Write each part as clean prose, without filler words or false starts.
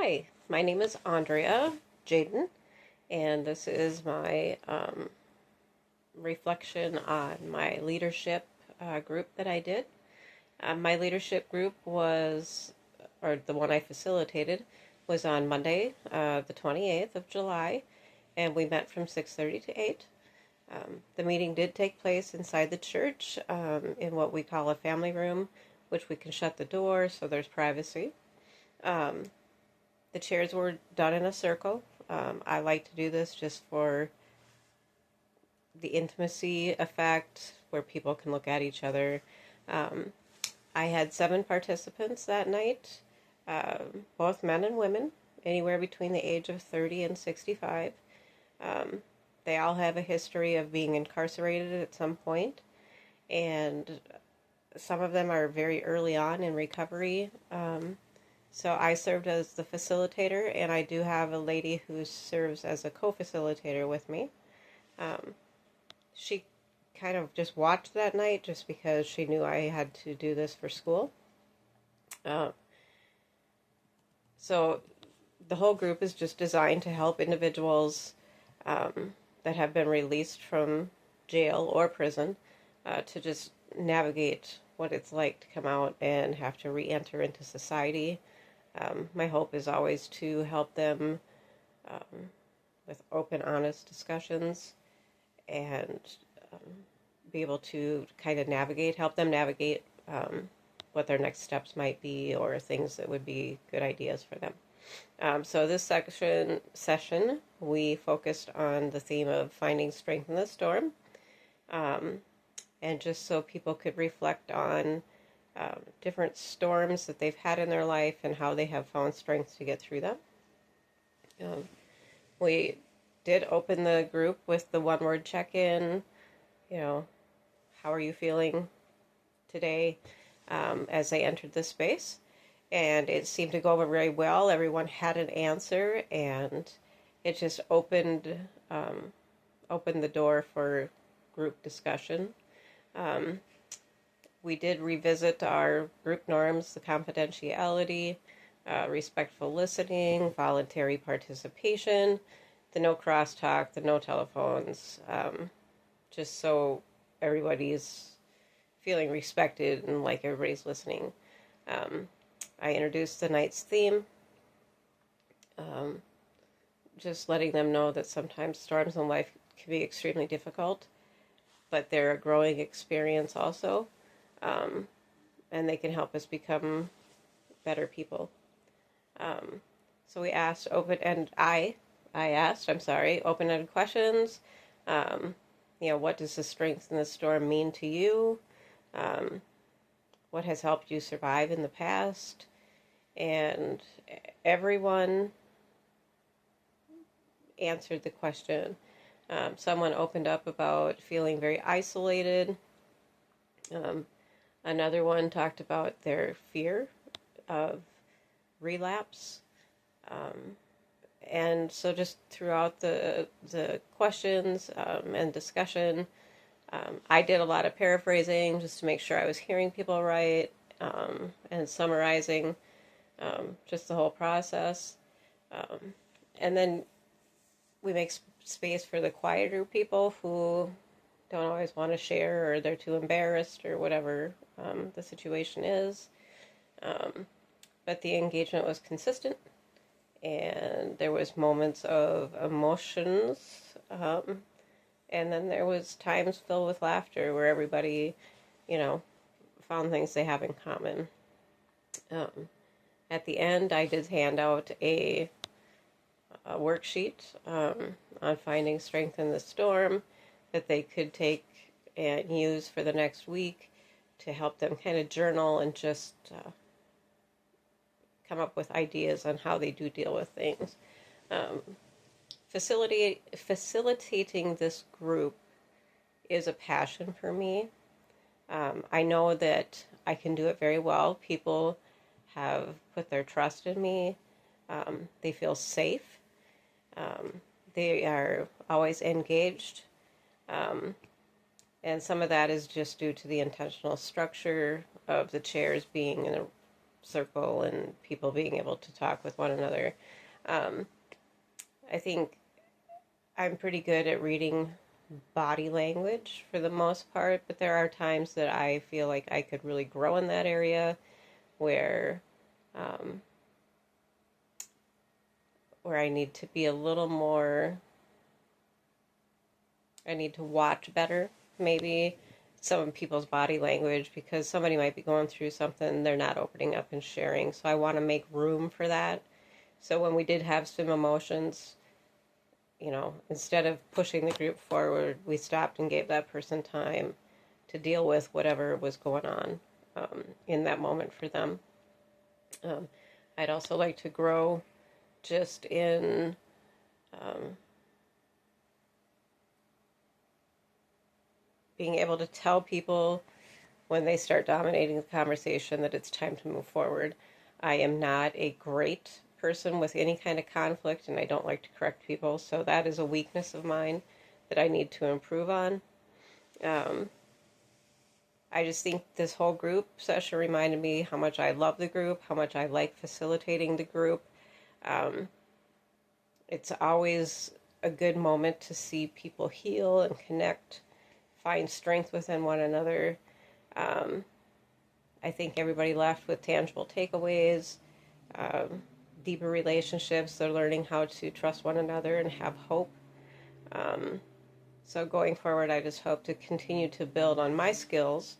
Hi, my name is Andrea Jaden, and this is my reflection on my leadership group that I did. My leadership group or the one I facilitated, was on Monday, the 28th of July, and we met from 6:30 to 8. The meeting did take place inside the church in what we call a family room, which we can shut the door so there's privacy. Um, the chairs were done in a circle. I like to do this just for the intimacy effect where people can look at each other. Um, I had 7 participants that night, both men and women, anywhere between the age of 30 and 65. Um, they all have a history of being incarcerated at some point, and some of them are very early on in recovery. So I served as the facilitator, and I do have a lady who serves as a co-facilitator with me. Um, she kind of just watched that night just because she knew I had to do this for school. Uh, so the whole group is just designed to help individuals that have been released from jail or prison to just navigate what it's like to come out and have to re-enter into society. My hope is always to help them um, with open, honest discussions and um, be able to kind of help them navigate what their next steps might be or things that would be good ideas for them. So this session, we focused on the theme of finding strength in the storm, um, and just so people could reflect on different storms that they've had in their life and how they have found strength to get through them. We did open the group with the one-word check-in, you know, how are you feeling today, as they entered the space. And it seemed to go over very well. Everyone had an answer, and it just opened the door for group discussion. Um, we did revisit our group norms, the confidentiality, respectful listening, voluntary participation, the no crosstalk, the no telephones, just so everybody's feeling respected and like everybody's listening. I introduced the night's theme, um, just letting them know that sometimes storms in life can be extremely difficult, but they're a growing experience also, um, and they can help us become better people. Um, so we asked I asked, open-ended questions. Um, what does the strength in the storm mean to you? Um, what has helped you survive in the past? And everyone answered the question. Someone opened up about feeling very isolated. Um, Another one talked about their fear of relapse. Um, and so just throughout the questions and discussion, I did a lot of paraphrasing just to make sure I was hearing people right, and summarizing just the whole process. Um, and then we make space for the quieter people who don't always want to share, or they're too embarrassed, or whatever the situation is. Um, but the engagement was consistent, and there was moments of emotions, and then there was times filled with laughter where everybody, you know, found things they have in common. Um, at the end, I did hand out a worksheet on finding strength in the storm that they could take and use for the next week to help them kind of journal and just come up with ideas on how they do deal with things. Um, Facilitating this group is a passion for me. I know that I can do it very well. People have put their trust in me. They feel safe. They are always engaged. Um, and some of that is just due to the intentional structure of the chairs being in circle and people being able to talk with one another. Um, I think I'm pretty good at reading body language for the most part, but there are times that I feel like I could really grow in that area where um, where I need to be a little more, I need to watch better, maybe some people's body language because somebody might be going through something they're not opening up and sharing. So I want to make room for that. So when we did have some emotions, instead of pushing the group forward, we stopped and gave that person time to deal with whatever was going on in that moment for them. Um, I'd also like to grow just in um, being able to tell people when they start dominating the conversation that it's time to move forward. I am not a great person with any kind of conflict, and I don't like to correct people, so that is a weakness of mine that I need to improve on. Um, I just think this whole group session reminded me how much I love the group, how much I like facilitating the group. Um, it's always a good moment to see people heal and connect, find strength within one another. Um, I think everybody left with tangible takeaways, um, deeper relationships. They're learning how to trust one another and have hope. Um, so going forward, I just hope to continue to build on my skills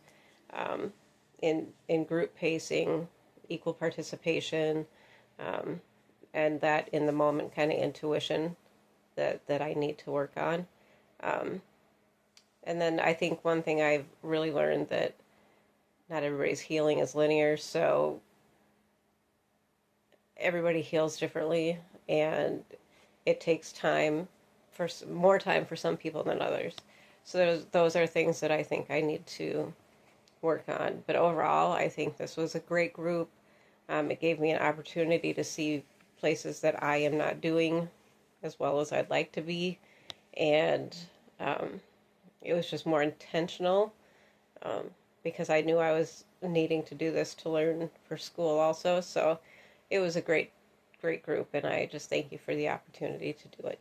um, in group pacing, equal participation, um, and that in the moment kind of intuition that I need to work on. Um, and then I think one thing I've really learned that not everybody's healing is linear, so everybody heals differently, and it takes time for more time for some people than others. So those are things that I think I need to work on. But overall, I think this was a great group. It gave me an opportunity to see places that I am not doing as well as I'd like to be, and um, it was just more intentional um, because I knew I was needing to do this to learn for school also. So it was a great, great group, and I just thank you for the opportunity to do it.